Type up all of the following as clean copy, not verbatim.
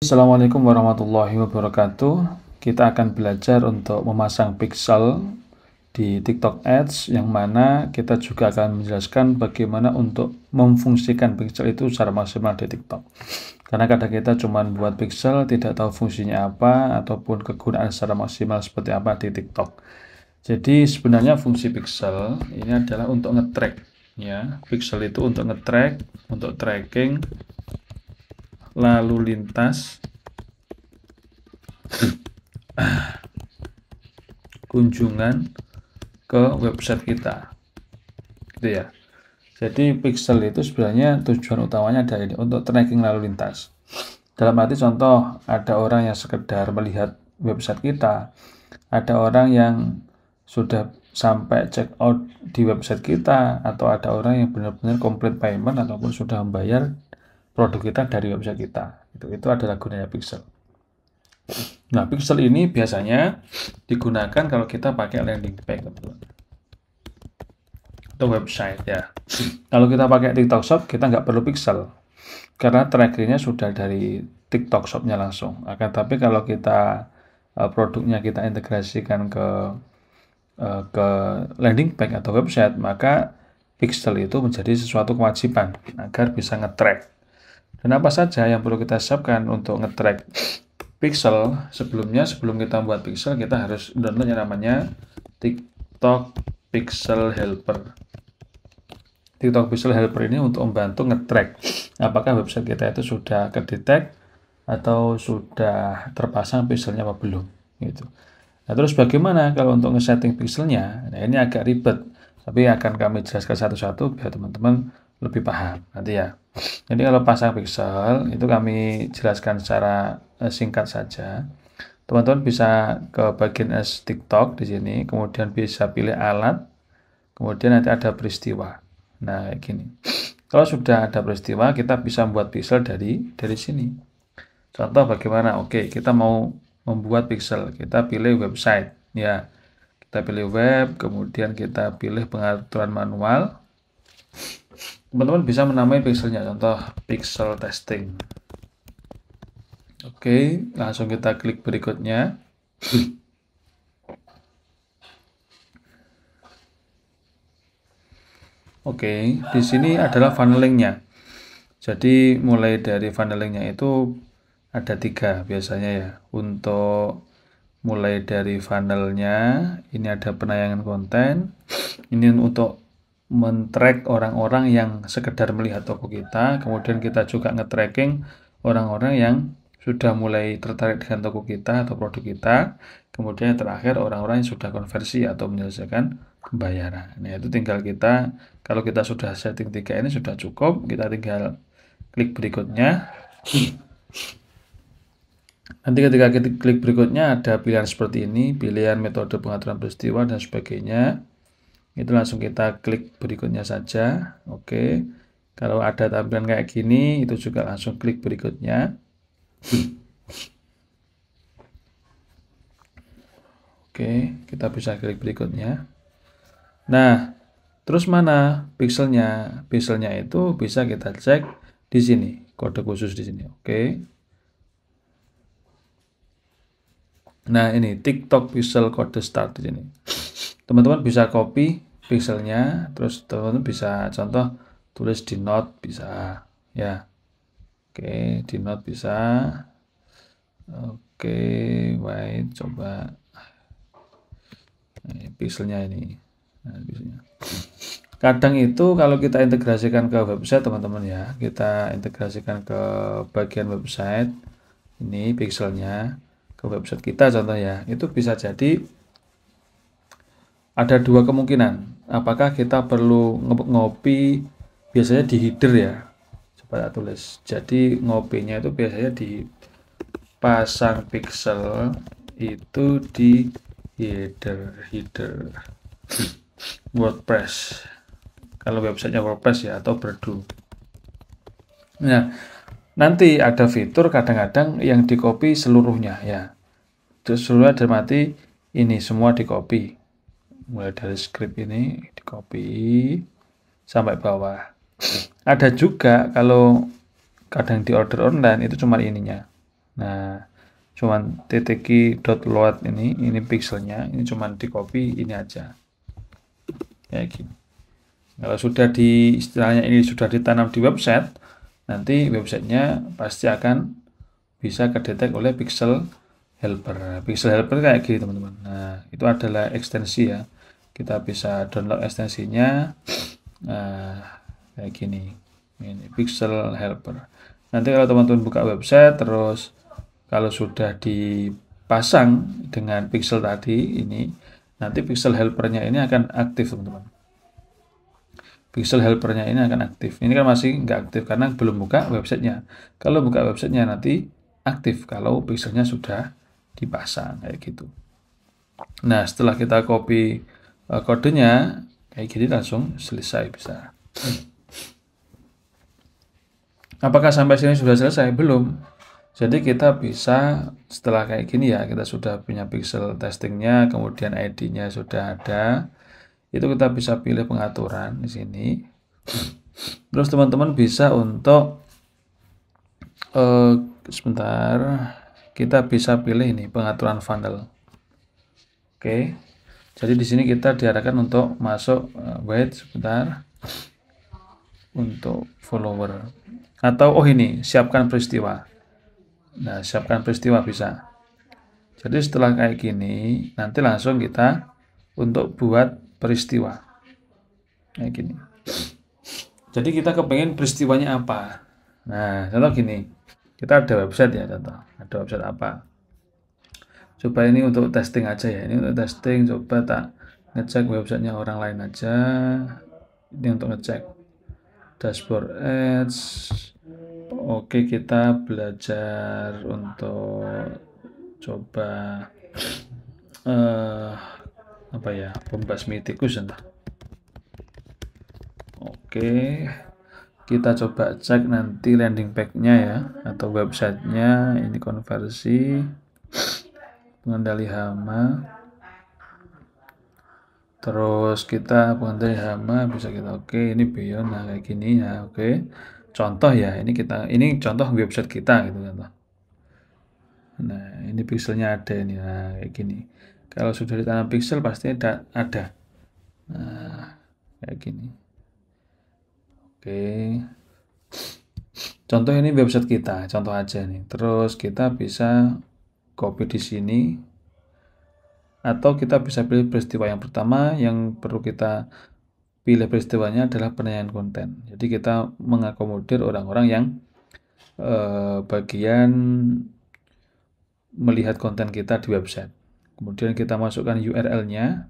Assalamualaikum warahmatullahi wabarakatuh. Kita akan belajar untuk memasang pixel di TikTok Ads, yang mana kita juga akan menjelaskan bagaimana untuk memfungsikan pixel itu secara maksimal di TikTok. Karena kadang kita cuma buat pixel, tidak tahu fungsinya apa, ataupun kegunaan secara maksimal seperti apa di TikTok. Jadi sebenarnya fungsi pixel ini adalah untuk nge-track, ya. Pixel itu untuk nge-track, untuk tracking lalu lintas kunjungan ke website kita, gitu ya. Jadi pixel itu sebenarnya tujuan utamanya adalah untuk tracking lalu lintas. Dalam arti contoh, ada orang yang sekedar melihat website kita, ada orang yang sudah sampai check out di website kita, atau ada orang yang benar-benar complete payment ataupun sudah membayar produk kita dari website kita. Itu adalah gunanya pixel. Nah, pixel ini biasanya digunakan kalau kita pakai landing page, teman-teman, atau website ya. Kalau kita pakai TikTok Shop, kita nggak perlu pixel karena trackingnya sudah dari TikTok Shop-nya langsung. Akan tapi kalau kita produknya kita integrasikan ke landing page atau website, maka pixel itu menjadi sesuatu kewajiban agar bisa nge-track. Dan apa saja yang perlu kita siapkan untuk nge-track pixel? Sebelum kita membuat pixel, kita harus download yang namanya TikTok Pixel Helper. TikTok Pixel Helper ini untuk membantu nge-track apakah website kita itu sudah kedetek atau sudah terpasang pixelnya apa belum, gitu. Nah, terus bagaimana kalau untuk nge-setting pixelnya? Nah, ini agak ribet, tapi akan kami jelaskan satu-satu biar teman-teman lebih paham nanti ya. Jadi kalau pasang pixel itu kami jelaskan secara singkat saja. Teman-teman bisa ke bagian TikTok di sini, kemudian bisa pilih alat, kemudian nanti ada peristiwa. Nah, kayak gini. Kalau sudah ada peristiwa, kita bisa membuat pixel dari sini. Contoh bagaimana? Oke, kita mau membuat pixel, kita pilih website, ya. Kita pilih web, kemudian kita pilih pengaturan manual. Teman-teman bisa menamai pixelnya, contoh pixel testing. Oke, langsung kita klik berikutnya. Oke, di sini adalah funnelingnya. Jadi mulai dari funnelingnya itu ada 3 biasanya ya. Untuk mulai dari funnelnya, ini ada penayangan konten. Ini untuk men-track orang-orang yang sekedar melihat toko kita. Kemudian kita juga nge-tracking orang-orang yang sudah mulai tertarik dengan toko kita atau produk kita. Kemudian yang terakhir orang-orang yang sudah konversi atau menyelesaikan pembayaran. Nah, itu tinggal kita, kalau kita sudah setting 3 ini sudah cukup, kita tinggal klik berikutnya. Nanti ketika kita klik berikutnya ada pilihan seperti ini, pilihan metode pengaturan peristiwa dan sebagainya. Itu langsung kita klik berikutnya saja. Oke. Kalau ada tampilan kayak gini, itu juga langsung klik berikutnya. Oke, kita bisa klik berikutnya. Nah, terus mana pixelnya? Pixelnya itu bisa kita cek di sini, kode khusus di sini. Oke. Nah, ini TikTok Pixel kode start di sini. Teman-teman bisa copy pixelnya, terus teman-teman bisa contoh tulis di note bisa, ya. Oke, di note bisa. Oke, wait, coba pixelnya ini. Nah, pixelnya. Kadang itu kalau kita integrasikan ke website, teman-teman ya, kita integrasikan ke bagian website, ini pixelnya ke website kita contoh ya, itu bisa jadi ada 2 kemungkinan. Apakah kita perlu ngopi, biasanya di header ya, coba tulis. Jadi ngopinya itu biasanya dipasang pixel itu di header WordPress. Kalau websitenya WordPress ya, atau Berdu. Nah, nanti ada fitur kadang-kadang yang di copy seluruhnya ya. Terus seluruhnya dalam arti ini semua di copy. Mulai dari script ini di copy sampai bawah. Ada juga kalau kadang di order online itu cuma ininya. Nah, cuman ttk.load ini pixelnya, ini cuman di copy ini aja. Kayak gini. Kalau sudah istilahnya ini sudah ditanam di website, nanti websitenya pasti akan bisa kedetek oleh pixel helper. Pixel helper kayak gini teman-teman. Nah, itu adalah ekstensi ya. Kita bisa download ekstensinya. Nah, kayak gini. Ini pixel helper. Nanti kalau teman-teman buka website, terus kalau sudah dipasang dengan pixel tadi ini, nanti pixel helpernya ini akan aktif teman-teman. Pixel helpernya ini akan aktif. Ini kan masih nggak aktif karena belum buka websitenya. Kalau buka websitenya nanti aktif kalau pixelnya sudah dipasang kayak gitu. Nah, setelah kita copy kodenya kayak gini langsung selesai bisa. Apakah sampai sini sudah selesai? Belum. Jadi kita bisa setelah kayak gini ya, kita sudah punya pixel testingnya, kemudian ID-nya sudah ada. Itu kita bisa pilih pengaturan di sini. Terus teman-teman bisa untuk sebentar, kita bisa pilih ini pengaturan funnel. Oke. Jadi di sini kita diarahkan untuk masuk wait sebentar untuk follower atau ini siapkan peristiwa. Nah, siapkan peristiwa bisa. Jadi setelah kayak gini, nanti langsung kita untuk buat peristiwa. Kayak gini. Jadi kita kepengen peristiwanya apa? Nah, contoh gini. Kita ada website ya, contoh. Ada website apa? Coba ini untuk testing aja ya. Ini untuk testing, coba tak ngecek websitenya orang lain aja. Ini untuk ngecek dashboard ads. Oke, kita belajar untuk coba apa ya, pembasmi tikus entah. Oke, kita coba cek nanti landing page-nya ya atau websitenya. Ini konversi, pengendali hama, terus kita pengendali hama bisa kita ini beyond. Nah, kayak gini ya. Oke, contoh ya, ini contoh website kita gitu contoh. Nah, ini pixelnya ada ini. Nah, kayak gini. Kalau sudah ditanam pixel pasti ada. Nah, kayak gini. Oke. Contoh ini website kita, contoh aja nih. Terus kita bisa copy di sini. Atau kita bisa pilih peristiwa yang pertama. Yang perlu kita pilih peristiwanya adalah penilaian konten. Jadi kita mengakomodir orang-orang yang bagian melihat konten kita di website. Kemudian kita masukkan URL-nya.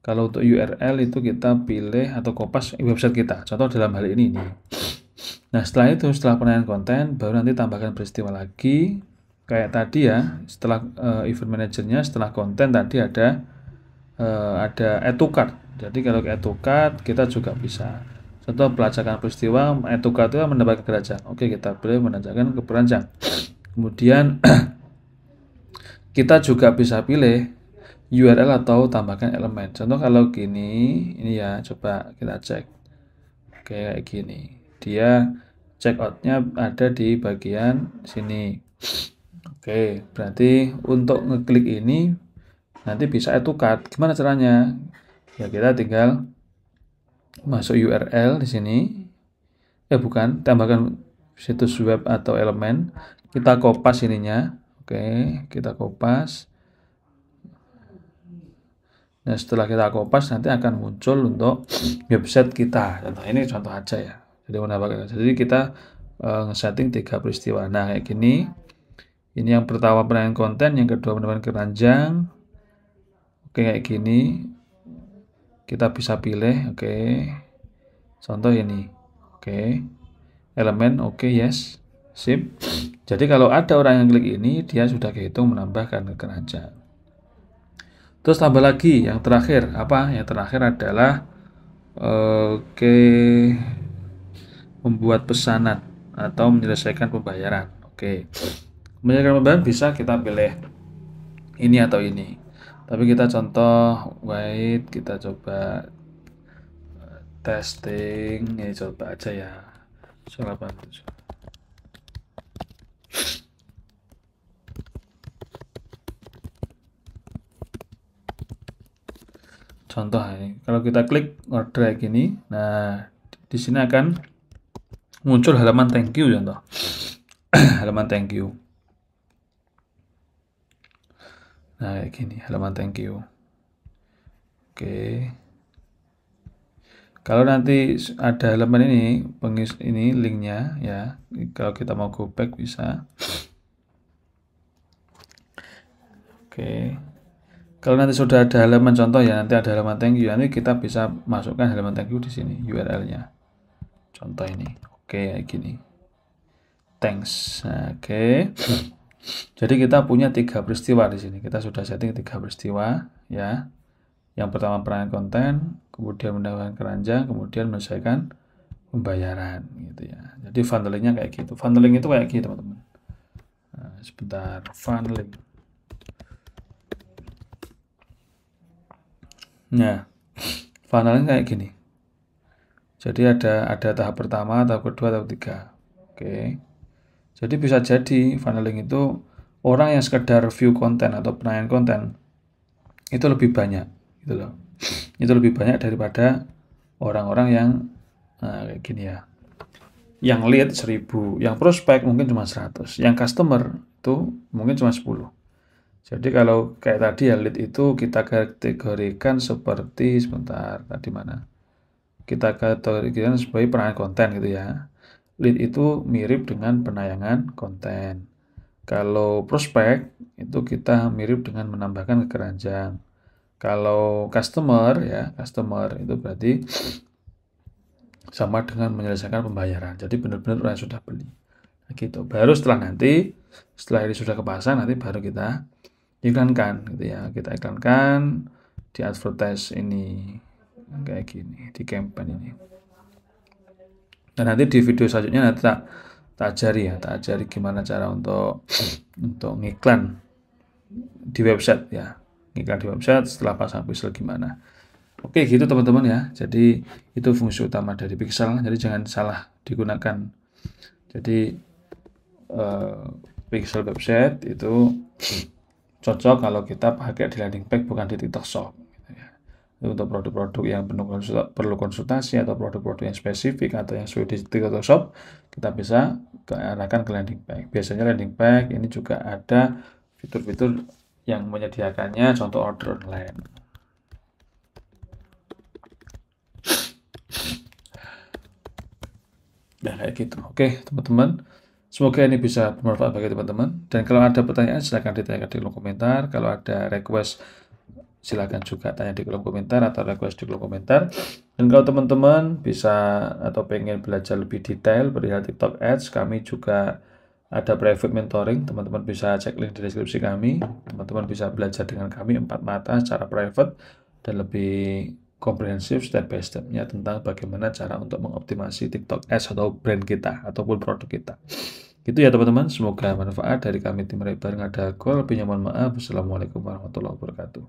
Kalau untuk URL itu kita pilih atau kopas website kita. Contoh dalam hal ini nih. Nah, setelah itu, setelah penilaian konten, baru nanti tambahkan peristiwa lagi. Kayak tadi ya, setelah event manajernya, setelah konten tadi ada add to cart. Jadi kalau add to cart kita juga bisa. Contoh pelacakan peristiwa, add to cart itu menambahkan keranjang. Oke, kita pilih menambahkan ke keranjang. Kemudian kita juga bisa pilih URL atau tambahkan elemen. Contoh kalau gini, ini ya, coba kita cek. Oke, kayak gini. Dia checkoutnya ada di bagian sini. Oke, berarti untuk ngeklik ini nanti bisa add to cart. Gimana caranya? Ya kita tinggal masuk URL di sini. Bukan, tambahkan situs web atau elemen. Kita kopas ininya. Oke, kita kopas. Nah, setelah kita kopas nanti akan muncul untuk website kita. Contoh ini contoh aja ya. Jadi kita nge-setting 3 peristiwa. Nah, kayak gini. Ini yang pertama penilaian konten, yang kedua penilaian keranjang. Oke, kayak gini. Kita bisa pilih, oke. Contoh ini. Oke. Elemen, oke, yes. Sip. Jadi kalau ada orang yang klik ini, dia sudah kehitung menambahkan ke keranjang. Terus tambah lagi yang terakhir apa? Yang terakhir adalah membuat pesanan atau menyelesaikan pembayaran. Oke. Menyelesaikan pembayaran bisa kita pilih ini atau ini. Tapi kita contoh wait, kita coba testing. Ini coba aja ya. 87. Contoh ini, kalau kita klik drag ini, nah di sini akan muncul halaman thank you contoh. Halaman thank you. Nah, kayak gini, halaman thank you. Oke. Kalau nanti ada halaman ini linknya ya. Kalau kita mau go back bisa. Oke. Kalau nanti sudah ada halaman contoh ya, nanti ada halaman thank you, nanti kita bisa masukkan halaman thank you di sini URL-nya. Contoh ini. Oke, kayak gini. Thanks. Nah, oke. Jadi kita punya 3 peristiwa di sini. Kita sudah setting 3 peristiwa ya. Yang pertama perangan konten, kemudian mendapatkan keranjang, kemudian menyelesaikan pembayaran gitu ya. Jadi funnelingnya kayak gitu. Funneling itu kayak gitu teman-teman. Nah, sebentar, funneling. Nah, funneling kayak gini. Jadi ada tahap pertama, tahap kedua, tahap ketiga. Oke. Jadi bisa jadi funneling itu orang yang sekedar view konten atau penilaian konten itu lebih banyak gitu loh. Itu lebih banyak daripada orang-orang yang kayak gini ya. Yang lead 1000, yang prospek mungkin cuma 100, yang customer itu mungkin cuma 10. Jadi kalau kayak tadi ya lead itu kita kategorikan seperti sebentar tadi mana? Kita kategorikan sebagai penayangan konten gitu ya. Lead itu mirip dengan penayangan konten. Kalau prospek itu kita mirip dengan menambahkan keranjang. Kalau customer ya, customer itu berarti sama dengan menyelesaikan pembayaran. Jadi benar-benar orang yang sudah beli. Nah, gitu. Baru setelah ini sudah kepasang, nanti baru kita iklankan gitu ya. Kita iklankan di advertise ini kayak gini, di campaign ini. Dan nanti di video selanjutnya nanti tak ajari gimana cara untuk ngiklan di website ya. Ngiklan di website setelah pasang pixel gimana. Oke gitu teman-teman ya. Jadi itu fungsi utama dari pixel. Jadi jangan salah digunakan. Jadi pixel website itu cocok kalau kita pakai di landing page bukan di TikTok Shop. Untuk produk-produk yang perlu konsultasi atau produk-produk yang spesifik atau yang sesuai di TikTok Shop, kita bisa arahkan ke landing page. Biasanya landing page ini juga ada fitur-fitur yang menyediakannya, contoh order online. Nah, kayak gitu. Oke, teman-teman. Semoga ini bisa bermanfaat bagi teman-teman. Dan kalau ada pertanyaan, silahkan ditanyakan di kolom komentar. Kalau ada request, silahkan juga tanya di kolom komentar atau request di kolom komentar. Dan kalau teman-teman bisa atau pengen belajar lebih detail perihal TikTok Ads, kami juga ada private mentoring. Teman-teman bisa cek link di deskripsi kami. Teman-teman bisa belajar dengan kami 4 mata secara private dan lebih komprehensif step by step-nya tentang bagaimana cara untuk mengoptimasi TikTok Ads atau brand kita ataupun produk kita. Gitu ya teman-teman, semoga manfaat. Dari kami tim Rebar ada call. Lebihnya mohon maaf. Wassalamualaikum warahmatullahi wabarakatuh.